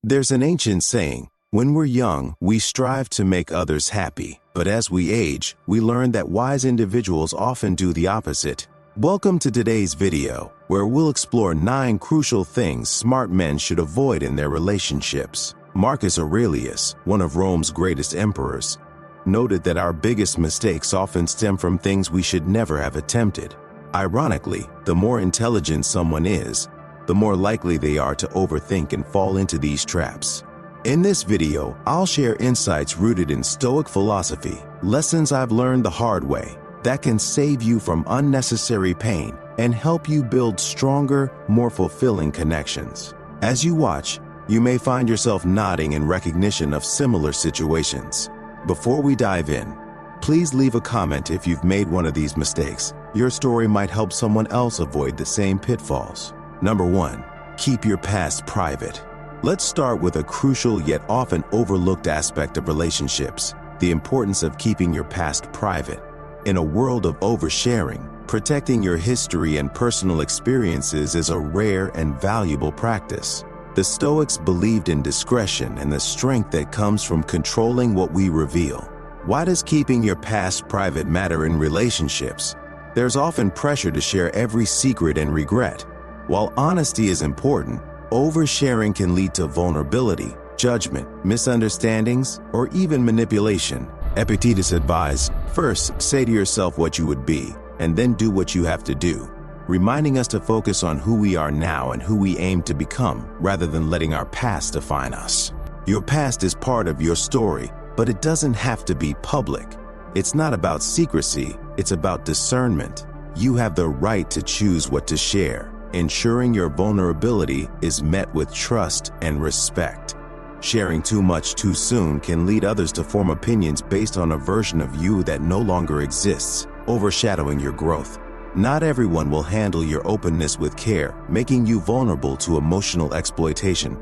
There's an ancient saying, when we're young, we strive to make others happy, but as we age, we learn that wise individuals often do the opposite. Welcome to today's video, where we'll explore 9 crucial things smart men should avoid in their relationships. Marcus Aurelius, one of Rome's greatest emperors, noted that our biggest mistakes often stem from things we should never have attempted. Ironically, the more intelligent someone is, the more likely they are to overthink and fall into these traps. In this video, I'll share insights rooted in Stoic philosophy, lessons I've learned the hard way that can save you from unnecessary pain and help you build stronger, more fulfilling connections. As you watch, you may find yourself nodding in recognition of similar situations. Before we dive in, please leave a comment if you've made one of these mistakes. Your story might help someone else avoid the same pitfalls. Number 1. Keep your past private. Let's start with a crucial yet often overlooked aspect of relationships, the importance of keeping your past private. In a world of oversharing, protecting your history and personal experiences is a rare and valuable practice. The Stoics believed in discretion and the strength that comes from controlling what we reveal. Why does keeping your past private matter in relationships? There's often pressure to share every secret and regret. While honesty is important, oversharing can lead to vulnerability, judgment, misunderstandings, or even manipulation. Epictetus advised, first say to yourself what you would be, and then do what you have to do, reminding us to focus on who we are now and who we aim to become, rather than letting our past define us. Your past is part of your story, but it doesn't have to be public. It's not about secrecy, it's about discernment. You have the right to choose what to share, ensuring your vulnerability is met with trust and respect. Sharing too much too soon can lead others to form opinions based on a version of you that no longer exists, overshadowing your growth. Not everyone will handle your openness with care, making you vulnerable to emotional exploitation.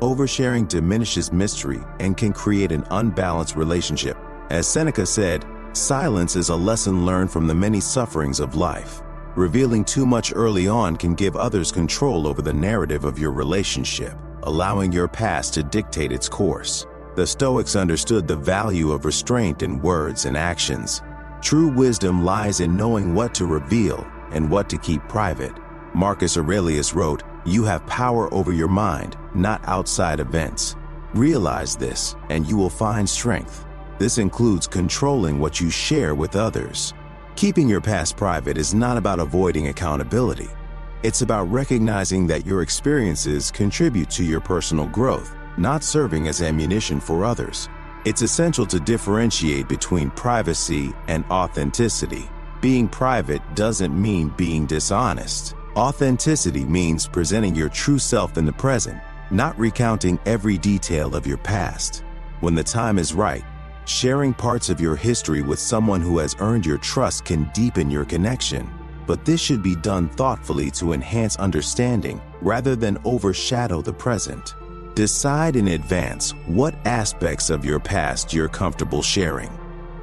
Oversharing diminishes mystery and can create an unbalanced relationship. As Seneca said, silence is a lesson learned from the many sufferings of life. Revealing too much early on can give others control over the narrative of your relationship, allowing your past to dictate its course. The Stoics understood the value of restraint in words and actions. True wisdom lies in knowing what to reveal and what to keep private. Marcus Aurelius wrote, "You have power over your mind, not outside events." Realize this, and you will find strength. This includes controlling what you share with others. Keeping your past private is not about avoiding accountability. It's about recognizing that your experiences contribute to your personal growth, not serving as ammunition for others. It's essential to differentiate between privacy and authenticity. Being private doesn't mean being dishonest. Authenticity means presenting your true self in the present, not recounting every detail of your past. When the time is right, sharing parts of your history with someone who has earned your trust can deepen your connection. But this should be done thoughtfully to enhance understanding rather than overshadow the present. Decide in advance what aspects of your past you're comfortable sharing.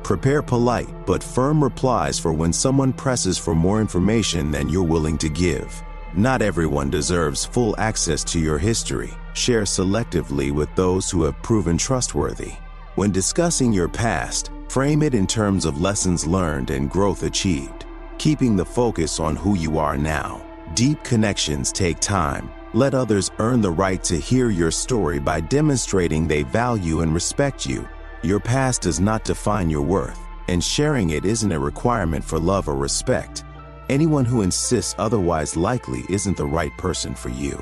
Prepare polite but firm replies for when someone presses for more information than you're willing to give. Not everyone deserves full access to your history. Share selectively with those who have proven trustworthy. When discussing your past, frame it in terms of lessons learned and growth achieved, keeping the focus on who you are now. Deep connections take time. Let others earn the right to hear your story by demonstrating they value and respect you. Your past does not define your worth, and sharing it isn't a requirement for love or respect. Anyone who insists otherwise likely isn't the right person for you.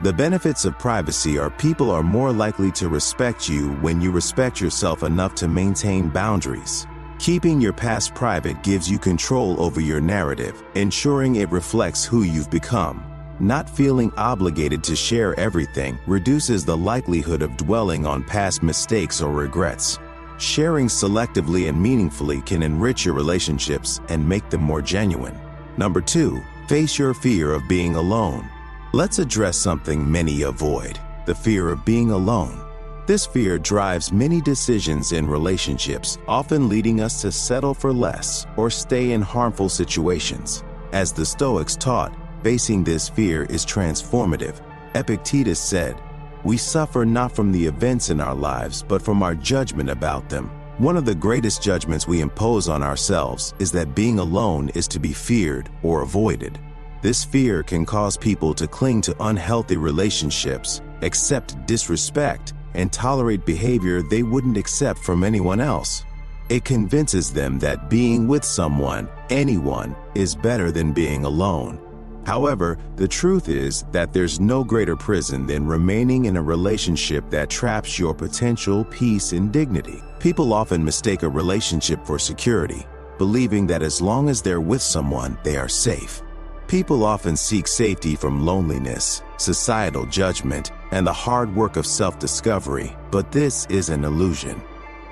The benefits of privacy are people are more likely to respect you when you respect yourself enough to maintain boundaries. Keeping your past private gives you control over your narrative, ensuring it reflects who you've become. Not feeling obligated to share everything reduces the likelihood of dwelling on past mistakes or regrets. Sharing selectively and meaningfully can enrich your relationships and make them more genuine. Number 2, face your fear of being alone. Let's address something many avoid: the fear of being alone. This fear drives many decisions in relationships, often leading us to settle for less or stay in harmful situations. As the Stoics taught, facing this fear is transformative. Epictetus said, We suffer not from the events in our lives, but from our judgment about them. One of the greatest judgments we impose on ourselves is that being alone is to be feared or avoided. This fear can cause people to cling to unhealthy relationships, accept disrespect, and tolerate behavior they wouldn't accept from anyone else. It convinces them that being with someone, anyone, is better than being alone. However, the truth is that there's no greater prison than remaining in a relationship that traps your potential peace and dignity. People often mistake a relationship for security, believing that as long as they're with someone, they are safe. People often seek safety from loneliness, societal judgment, and the hard work of self-discovery, but this is an illusion.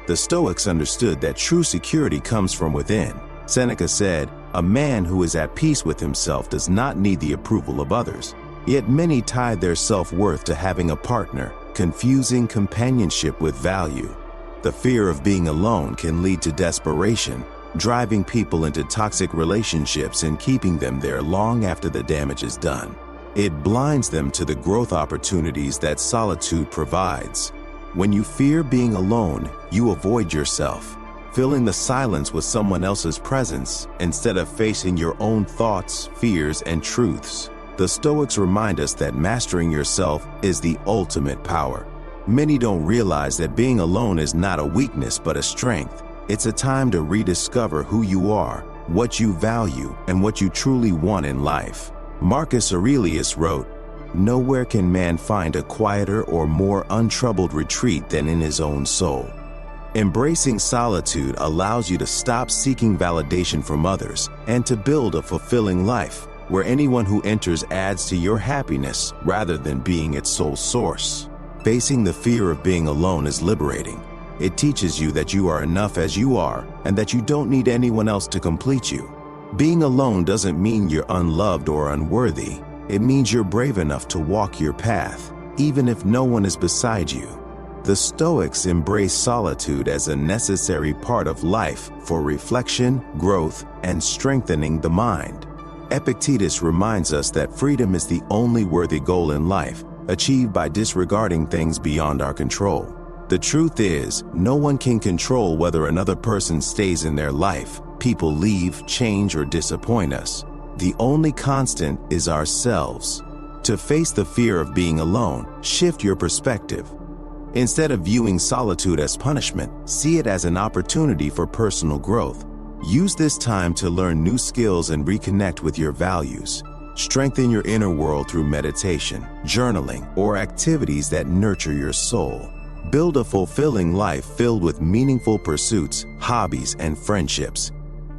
The Stoics understood that true security comes from within. Seneca said, "A man who is at peace with himself does not need the approval of others." Yet many tie their self-worth to having a partner, confusing companionship with value. The fear of being alone can lead to desperation, driving people into toxic relationships and keeping them there long after the damage is done. It blinds them to the growth opportunities that solitude provides. When you fear being alone, you avoid yourself, filling the silence with someone else's presence instead of facing your own thoughts, fears, and truths. The Stoics remind us that mastering yourself is the ultimate power. Many don't realize that being alone is not a weakness but a strength. It's a time to rediscover who you are, what you value, and what you truly want in life. Marcus Aurelius wrote, "Nowhere can man find a quieter or more untroubled retreat than in his own soul." Embracing solitude allows you to stop seeking validation from others and to build a fulfilling life, where anyone who enters adds to your happiness rather than being its sole source. Facing the fear of being alone is liberating. It teaches you that you are enough as you are and that you don't need anyone else to complete you. Being alone doesn't mean you're unloved or unworthy. It means you're brave enough to walk your path, even if no one is beside you. The Stoics embrace solitude as a necessary part of life for reflection, growth, and strengthening the mind. Epictetus reminds us that freedom is the only worthy goal in life, achieved by disregarding things beyond our control. The truth is, no one can control whether another person stays in their life. People leave, change, or disappoint us. The only constant is ourselves. To face the fear of being alone, shift your perspective. Instead of viewing solitude as punishment, see it as an opportunity for personal growth. Use this time to learn new skills and reconnect with your values. Strengthen your inner world through meditation, journaling, or activities that nurture your soul. Build a fulfilling life filled with meaningful pursuits, hobbies, and friendships.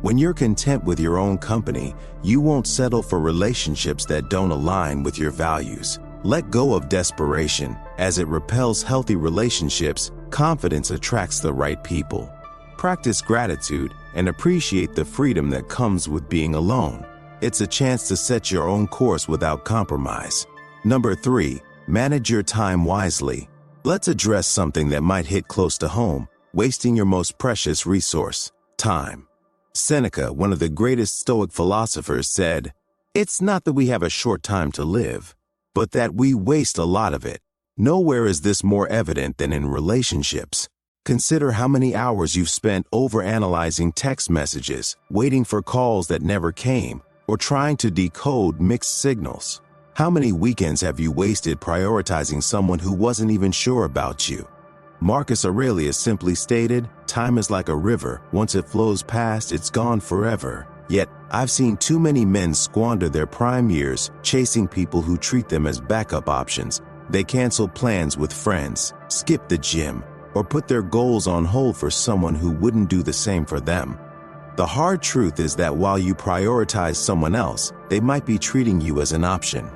When you're content with your own company, you won't settle for relationships that don't align with your values. Let go of desperation. As it repels healthy relationships, confidence attracts the right people. Practice gratitude and appreciate the freedom that comes with being alone. It's a chance to set your own course without compromise. Number 3, manage your time wisely. Let's address something that might hit close to home: wasting your most precious resource, time. Seneca, one of the greatest Stoic philosophers, said, "It's not that we have a short time to live, but that we waste a lot of it." Nowhere is this more evident than in relationships. Consider how many hours you've spent overanalyzing text messages, waiting for calls that never came, or trying to decode mixed signals. How many weekends have you wasted prioritizing someone who wasn't even sure about you? Marcus Aurelius simply stated, "Time is like a river. Once it flows past, it's gone forever." Yet, I've seen too many men squander their prime years chasing people who treat them as backup options. They cancel plans with friends, skip the gym, or put their goals on hold for someone who wouldn't do the same for them. The hard truth is that while you prioritize someone else, they might be treating you as an option.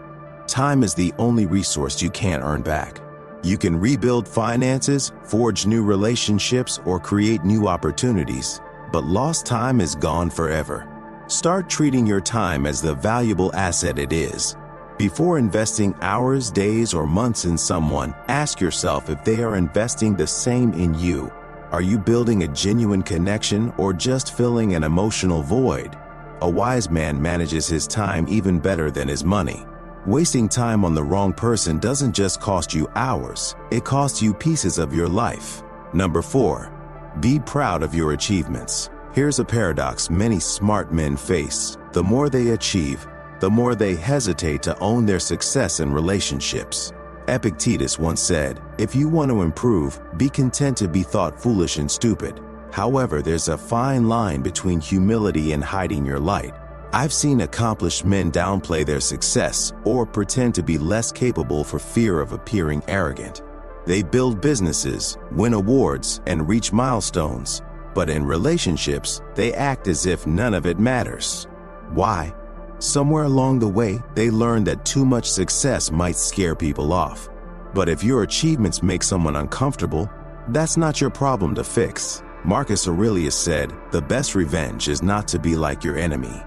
Time is the only resource you can't earn back. You can rebuild finances, forge new relationships, or create new opportunities, but lost time is gone forever. Start treating your time as the valuable asset it is. Before investing hours, days, or months in someone, ask yourself if they are investing the same in you. Are you building a genuine connection or just filling an emotional void? A wise man manages his time even better than his money. Wasting time on the wrong person doesn't just cost you hours, it costs you pieces of your life. Number 4. Be proud of your achievements. Here's a paradox many smart men face. The more they achieve, the more they hesitate to own their success in relationships. Epictetus once said, "If you want to improve, be content to be thought foolish and stupid." However, there's a fine line between humility and hiding your light. I've seen accomplished men downplay their success or pretend to be less capable for fear of appearing arrogant. They build businesses, win awards, and reach milestones. But in relationships, they act as if none of it matters. Why? Somewhere along the way, they learned that too much success might scare people off. But if your achievements make someone uncomfortable, that's not your problem to fix. Marcus Aurelius said, "The best revenge is not to be like your enemy."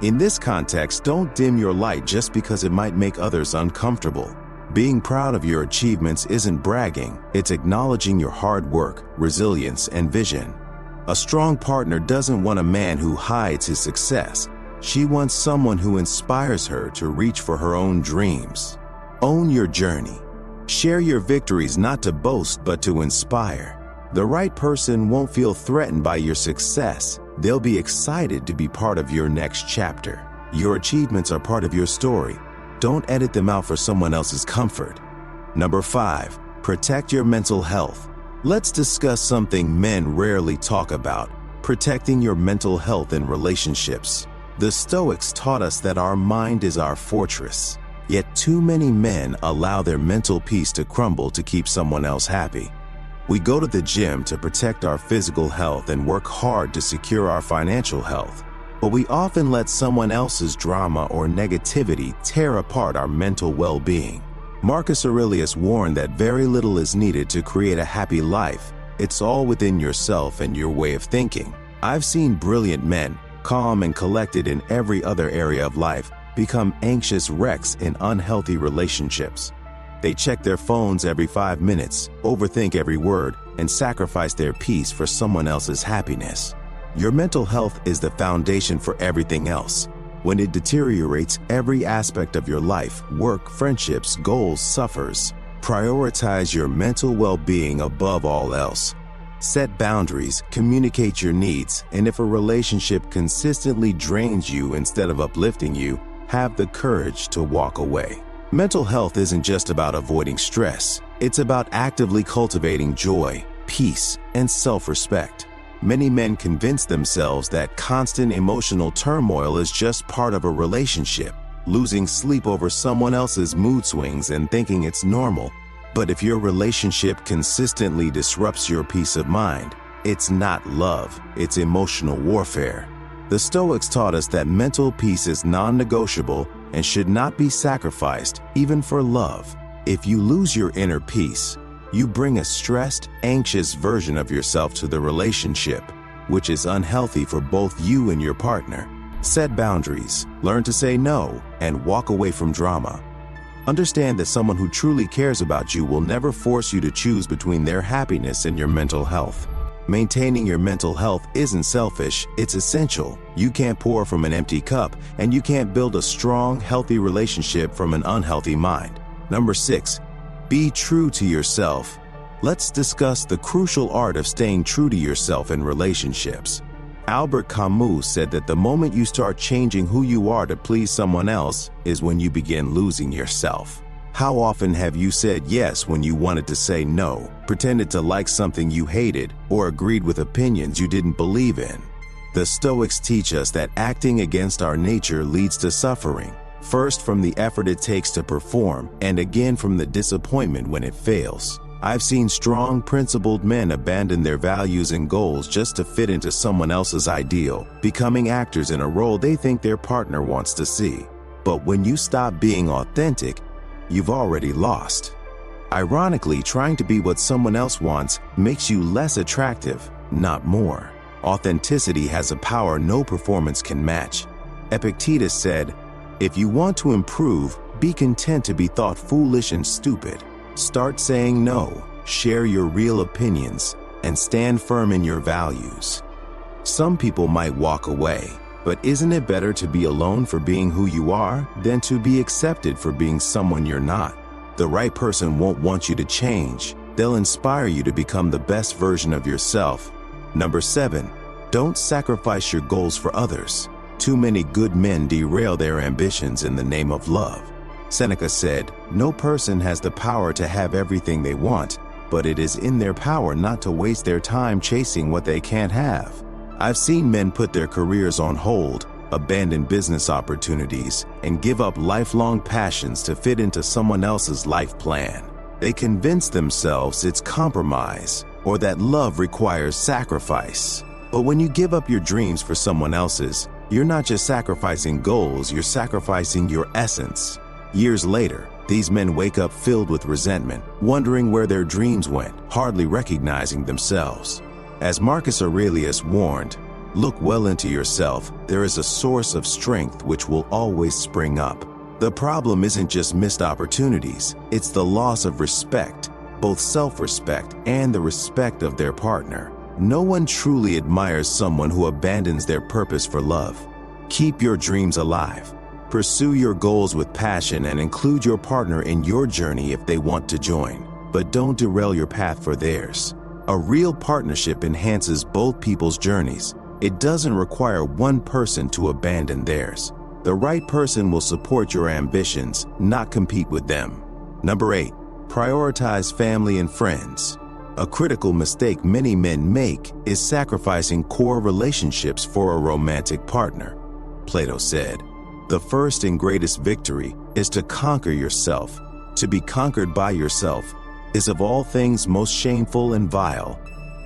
In this context, don't dim your light just because it might make others uncomfortable. Being proud of your achievements isn't bragging, it's acknowledging your hard work, resilience, and vision. A strong partner doesn't want a man who hides his success. She wants someone who inspires her to reach for her own dreams. Own your journey. Share your victories not to boast but to inspire. The right person won't feel threatened by your success. They'll be excited to be part of your next chapter. Your achievements are part of your story. Don't edit them out for someone else's comfort. Number 5. Protect your mental health. Let's discuss something men rarely talk about: protecting your mental health in relationships. The Stoics taught us that our mind is our fortress. Yet too many men allow their mental peace to crumble to keep someone else happy. We go to the gym to protect our physical health and work hard to secure our financial health. But we often let someone else's drama or negativity tear apart our mental well-being. Marcus Aurelius warned that very little is needed to create a happy life. It's all within yourself and your way of thinking. I've seen brilliant men, calm and collected in every other area of life, become anxious wrecks in unhealthy relationships. They check their phones every 5 minutes, overthink every word, and sacrifice their peace for someone else's happiness. Your mental health is the foundation for everything else. When it deteriorates, every aspect of your life, work, friendships, goals suffers. Prioritize your mental well-being above all else. Set boundaries, communicate your needs, and if a relationship consistently drains you instead of uplifting you, have the courage to walk away. Mental health isn't just about avoiding stress. It's about actively cultivating joy, peace, and self-respect. Many men convince themselves that constant emotional turmoil is just part of a relationship, losing sleep over someone else's mood swings and thinking it's normal. But if your relationship consistently disrupts your peace of mind, it's not love, it's emotional warfare. The Stoics taught us that mental peace is non-negotiable and should not be sacrificed, even for love. If you lose your inner peace, you bring a stressed, anxious version of yourself to the relationship, which is unhealthy for both you and your partner. Set boundaries, learn to say no, and walk away from drama. Understand that someone who truly cares about you will never force you to choose between their happiness and your mental health. Maintaining your mental health isn't selfish, it's essential. You can't pour from an empty cup, and you can't build a strong, healthy relationship from an unhealthy mind. Number 6. Be true to yourself. Let's discuss the crucial art of staying true to yourself in relationships. Albert Camus said that the moment you start changing who you are to please someone else is when you begin losing yourself. How often have you said yes when you wanted to say no, pretended to like something you hated, or agreed with opinions you didn't believe in? The Stoics teach us that acting against our nature leads to suffering, first from the effort it takes to perform, and again from the disappointment when it fails. I've seen strong, principled men abandon their values and goals just to fit into someone else's ideal, becoming actors in a role they think their partner wants to see. But when you stop being authentic, you've already lost. Ironically, trying to be what someone else wants makes you less attractive, not more. Authenticity has a power no performance can match. Epictetus said, "If you want to improve, be content to be thought foolish and stupid. Start saying no, share your real opinions, and stand firm in your values." Some people might walk away, But isn't it better to be alone for being who you are than to be accepted for being someone you're not? The right person won't want you to change. They'll inspire you to become the best version of yourself. Number 7, don't sacrifice your goals for others. Too many good men derail their ambitions in the name of love. Seneca said, "No person has the power to have everything they want, but it is in their power not to waste their time chasing what they can't have." I've seen men put their careers on hold, abandon business opportunities, and give up lifelong passions to fit into someone else's life plan. They convince themselves it's compromise or that love requires sacrifice. But when you give up your dreams for someone else's, you're not just sacrificing goals, you're sacrificing your essence. Years later, these men wake up filled with resentment, wondering where their dreams went, hardly recognizing themselves. As Marcus Aurelius warned, "Look well into yourself. There is a source of strength which will always spring up." The problem isn't just missed opportunities, it's the loss of respect, both self-respect and the respect of their partner. No one truly admires someone who abandons their purpose for love. Keep your dreams alive. Pursue your goals with passion and include your partner in your journey if they want to join. But don't derail your path for theirs. A real partnership enhances both people's journeys. It doesn't require one person to abandon theirs. The right person will support your ambitions, not compete with them. Number 8, prioritize family and friends. A critical mistake many men make is sacrificing core relationships for a romantic partner. Plato said, "The first and greatest victory is to conquer yourself. To be conquered by yourself is of all things most shameful and vile."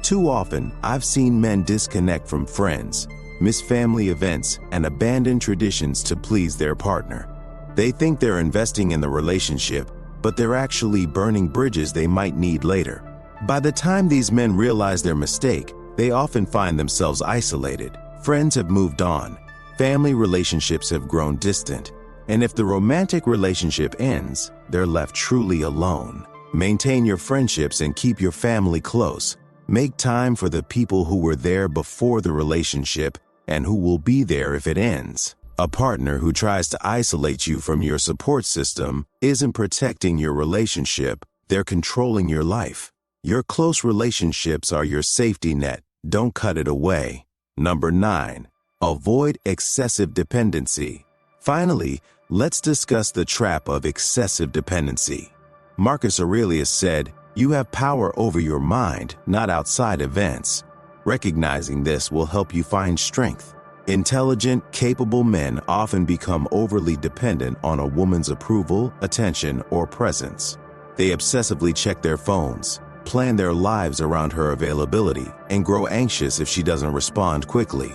Too often, I've seen men disconnect from friends, miss family events, and abandon traditions to please their partner. They think they're investing in the relationship, but they're actually burning bridges they might need later. By the time these men realize their mistake, they often find themselves isolated. Friends have moved on. Family relationships have grown distant. And if the romantic relationship ends, they're left truly alone. Maintain your friendships and keep your family close. Make time for the people who were there before the relationship and who will be there if it ends. A partner who tries to isolate you from your support system isn't protecting your relationship, they're controlling your life. Your close relationships are your safety net. Don't cut it away. Number 9, avoid excessive dependency. Finally, let's discuss the trap of excessive dependency. Marcus Aurelius said, "You have power over your mind, not outside events." Recognizing this will help you find strength. Intelligent, capable men often become overly dependent on a woman's approval, attention, or presence. They obsessively check their phones, plan their lives around her availability, and grow anxious if she doesn't respond quickly.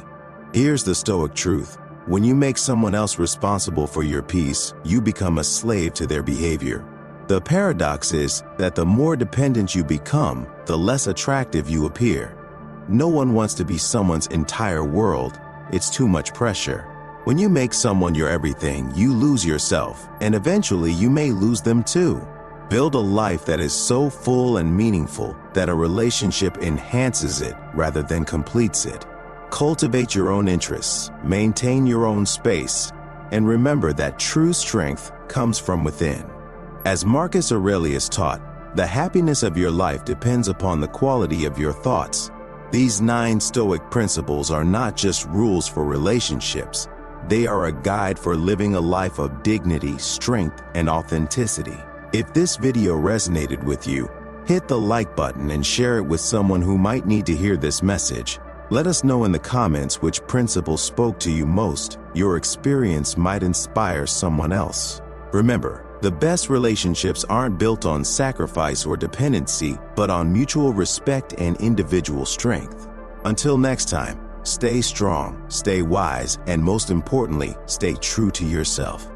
Here's the Stoic truth. When you make someone else responsible for your peace, you become a slave to their behavior. The paradox is that the more dependent you become, the less attractive you appear. No one wants to be someone's entire world. It's too much pressure. When you make someone your everything, you lose yourself, and eventually you may lose them too. Build a life that is so full and meaningful that a relationship enhances it rather than completes it. Cultivate your own interests, maintain your own space, and remember that true strength comes from within. As Marcus Aurelius taught, the happiness of your life depends upon the quality of your thoughts. These 9 Stoic principles are not just rules for relationships. They are a guide for living a life of dignity, strength, and authenticity. If this video resonated with you, hit the like button and share it with someone who might need to hear this message. Let us know in the comments which principle spoke to you most. Your experience might inspire someone else. Remember, the best relationships aren't built on sacrifice or dependency, but on mutual respect and individual strength. Until next time, stay strong, stay wise, and most importantly, stay true to yourself.